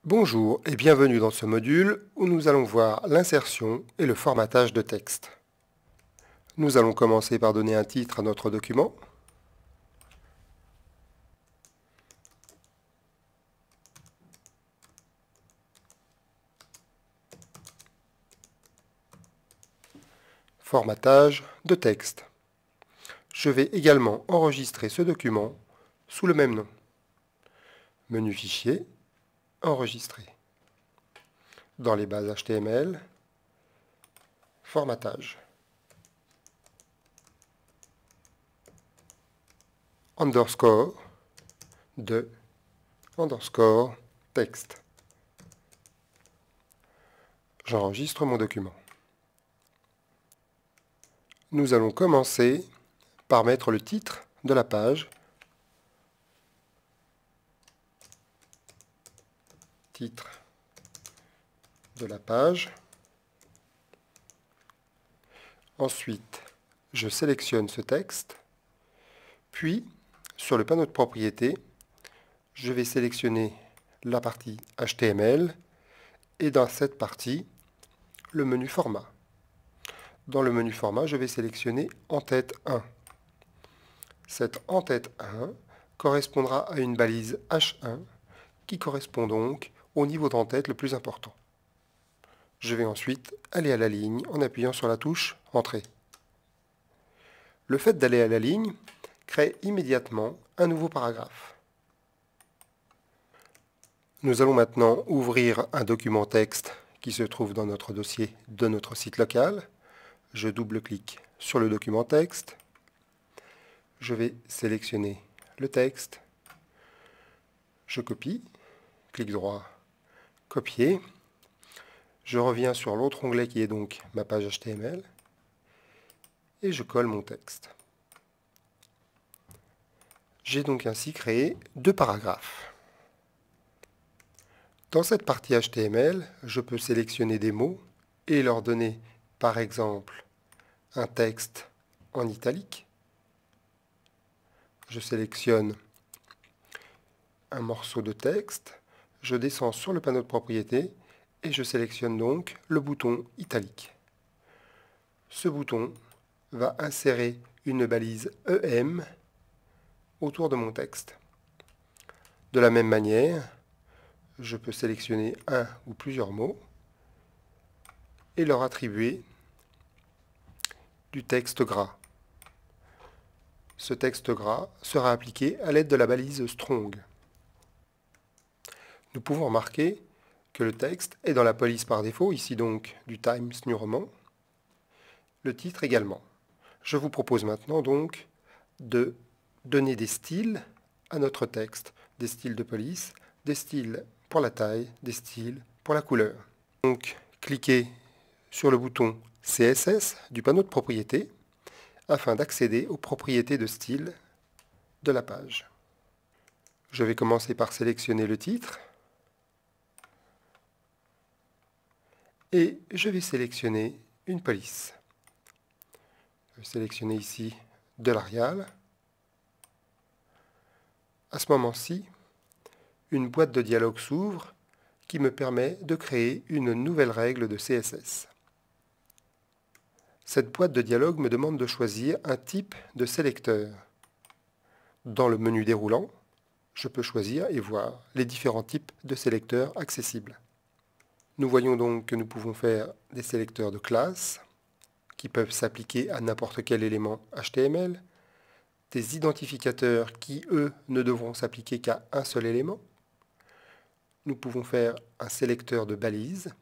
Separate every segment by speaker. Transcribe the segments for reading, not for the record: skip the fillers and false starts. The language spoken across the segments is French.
Speaker 1: Bonjour et bienvenue dans ce module où nous allons voir l'insertion et le formatage de texte. Nous allons commencer par donner un titre à notre document. Formatage de texte. Je vais également enregistrer ce document sous le même nom. Menu Fichier, Enregistrer. Dans les bases HTML, Formatage. Underscore de underscore texte. J'enregistre mon document. Nous allons commencer par mettre le titre de la page. Titre de la page. Ensuite, je sélectionne ce texte. Puis, sur le panneau de propriété, je vais sélectionner la partie HTML et dans cette partie, le menu format. Dans le menu format, je vais sélectionner en-tête 1. Cette en-tête 1 correspondra à une balise H1 qui correspond donc au niveau d'en-tête le plus important. Je vais ensuite aller à la ligne en appuyant sur la touche Entrée. Le fait d'aller à la ligne crée immédiatement un nouveau paragraphe. Nous allons maintenant ouvrir un document texte qui se trouve dans notre dossier de notre site local. Je double-clique sur le document texte. Je vais sélectionner le texte. Je copie, clic droit, copier. Je reviens sur l'autre onglet qui est donc ma page HTML et je colle mon texte. J'ai donc ainsi créé deux paragraphes. Dans cette partie HTML, je peux sélectionner des mots et leur donner par exemple un texte en italique. Je sélectionne un morceau de texte, je descends sur le panneau de propriété et je sélectionne donc le bouton italique. Ce bouton va insérer une balise EM autour de mon texte. De la même manière, je peux sélectionner un ou plusieurs mots et leur attribuer du texte gras. Ce texte gras sera appliqué à l'aide de la balise strong. Nous pouvons remarquer que le texte est dans la police par défaut, ici donc du Times New Roman, le titre également. Je vous propose maintenant donc de donner des styles à notre texte, des styles de police, des styles pour la taille, des styles pour la couleur. Donc cliquez sur le bouton CSS du panneau de propriété afin d'accéder aux propriétés de style de la page. Je vais commencer par sélectionner le titre et je vais sélectionner une police. Je vais sélectionner ici de l'Arial. À ce moment-ci, une boîte de dialogue s'ouvre qui me permet de créer une nouvelle règle de CSS. Cette boîte de dialogue me demande de choisir un type de sélecteur. Dans le menu déroulant, je peux choisir et voir les différents types de sélecteurs accessibles. Nous voyons donc que nous pouvons faire des sélecteurs de classe qui peuvent s'appliquer à n'importe quel élément HTML, des identificateurs qui, eux, ne devront s'appliquer qu'à un seul élément. Nous pouvons faire un sélecteur de balise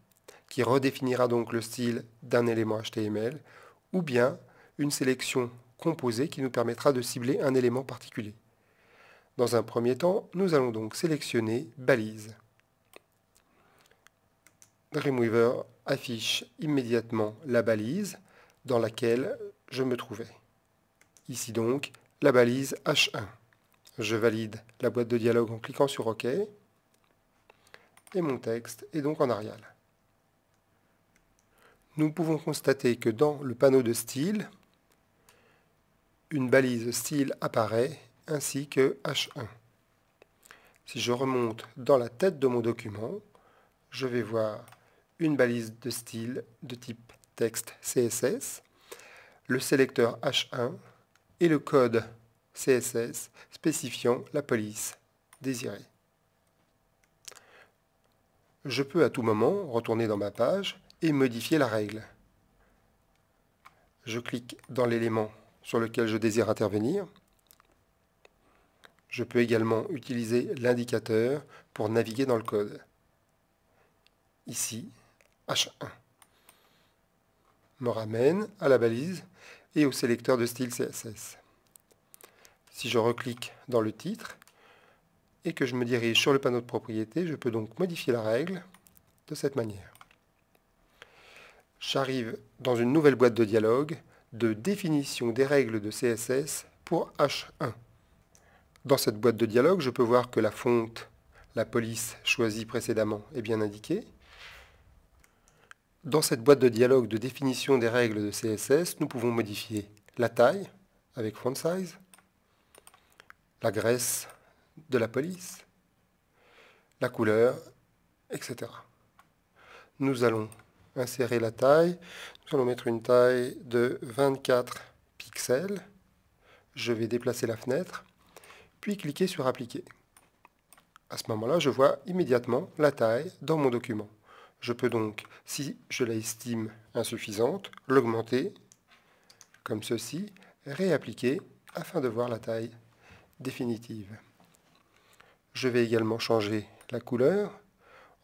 Speaker 1: qui redéfinira donc le style d'un élément HTML, ou bien une sélection composée qui nous permettra de cibler un élément particulier. Dans un premier temps, nous allons donc sélectionner balise. Dreamweaver affiche immédiatement la balise dans laquelle je me trouvais. Ici donc, la balise H1. Je valide la boîte de dialogue en cliquant sur OK. Et mon texte est donc en Arial. Nous pouvons constater que dans le panneau de style, une balise style apparaît ainsi que H1. Si je remonte dans la tête de mon document, je vais voir une balise de style de type texte CSS, le sélecteur H1 et le code CSS spécifiant la police désirée. Je peux à tout moment retourner dans ma page et modifier la règle. Je clique dans l'élément sur lequel je désire intervenir. Je peux également utiliser l'indicateur pour naviguer dans le code. Ici, H1 me ramène à la balise et au sélecteur de style CSS. Si je reclique dans le titre et que je me dirige sur le panneau de propriété, je peux donc modifier la règle de cette manière. J'arrive dans une nouvelle boîte de dialogue de définition des règles de CSS pour H1. Dans cette boîte de dialogue, je peux voir que la fonte, la police choisie précédemment est bien indiquée. Dans cette boîte de dialogue de définition des règles de CSS, nous pouvons modifier la taille avec font size, la graisse de la police, la couleur, etc. Nous allons insérer la taille. Nous allons mettre une taille de 24 pixels. Je vais déplacer la fenêtre, puis cliquer sur Appliquer. À ce moment-là, je vois immédiatement la taille dans mon document. Je peux donc, si je l'estime insuffisante, l'augmenter, comme ceci, réappliquer afin de voir la taille définitive. Je vais également changer la couleur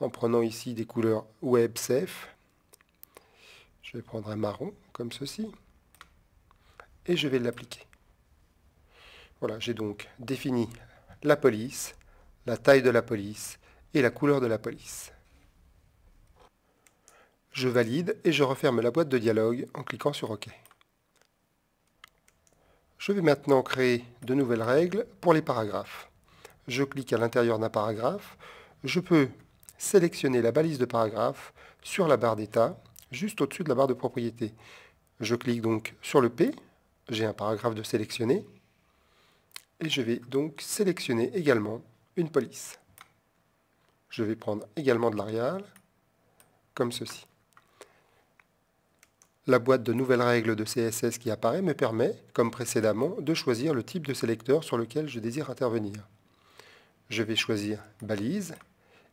Speaker 1: en prenant ici des couleurs Web Safe. Je vais prendre un marron, comme ceci, et je vais l'appliquer. Voilà, j'ai donc défini la police, la taille de la police et la couleur de la police. Je valide et je referme la boîte de dialogue en cliquant sur OK. Je vais maintenant créer de nouvelles règles pour les paragraphes. Je clique à l'intérieur d'un paragraphe. Je peux sélectionner la balise de paragraphe sur la barre d'état, juste au-dessus de la barre de propriété. Je clique donc sur le P, j'ai un paragraphe de sélectionner, et je vais donc sélectionner également une police. Je vais prendre également de l'Arial, comme ceci. La boîte de nouvelles règles de CSS qui apparaît me permet, comme précédemment, de choisir le type de sélecteur sur lequel je désire intervenir. Je vais choisir balise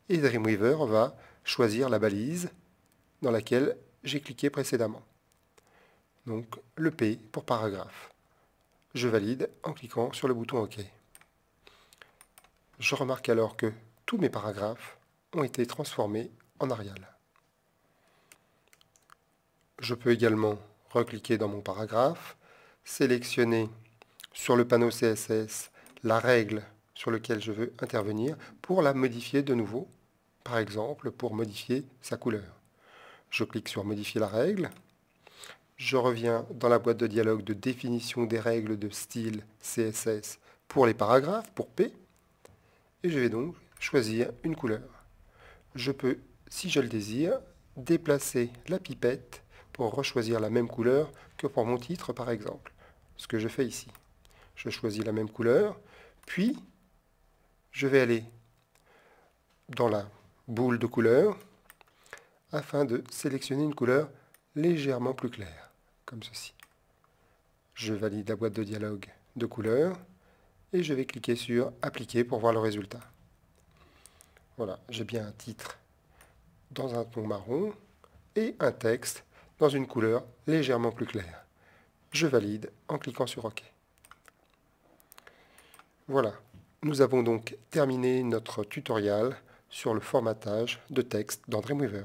Speaker 1: et Dreamweaver va choisir la balise dans laquelle j'ai cliqué précédemment. Donc le P pour paragraphe. Je valide en cliquant sur le bouton OK. Je remarque alors que tous mes paragraphes ont été transformés en Arial. Je peux également recliquer dans mon paragraphe, sélectionner sur le panneau CSS la règle sur laquelle je veux intervenir pour la modifier de nouveau, par exemple pour modifier sa couleur. Je clique sur Modifier la règle, je reviens dans la boîte de dialogue de définition des règles de style CSS pour les paragraphes, pour P, et je vais donc choisir une couleur. Je peux, si je le désire, déplacer la pipette pour rechoisir la même couleur que pour mon titre par exemple. Ce que je fais ici. Je choisis la même couleur, puis je vais aller dans la boule de couleur afin de sélectionner une couleur légèrement plus claire, comme ceci. Je valide la boîte de dialogue de couleur et je vais cliquer sur Appliquer pour voir le résultat. Voilà, j'ai bien un titre dans un ton marron et un texte dans une couleur légèrement plus claire. Je valide en cliquant sur OK. Voilà, nous avons donc terminé notre tutoriel sur le formatage de texte dans Dreamweaver.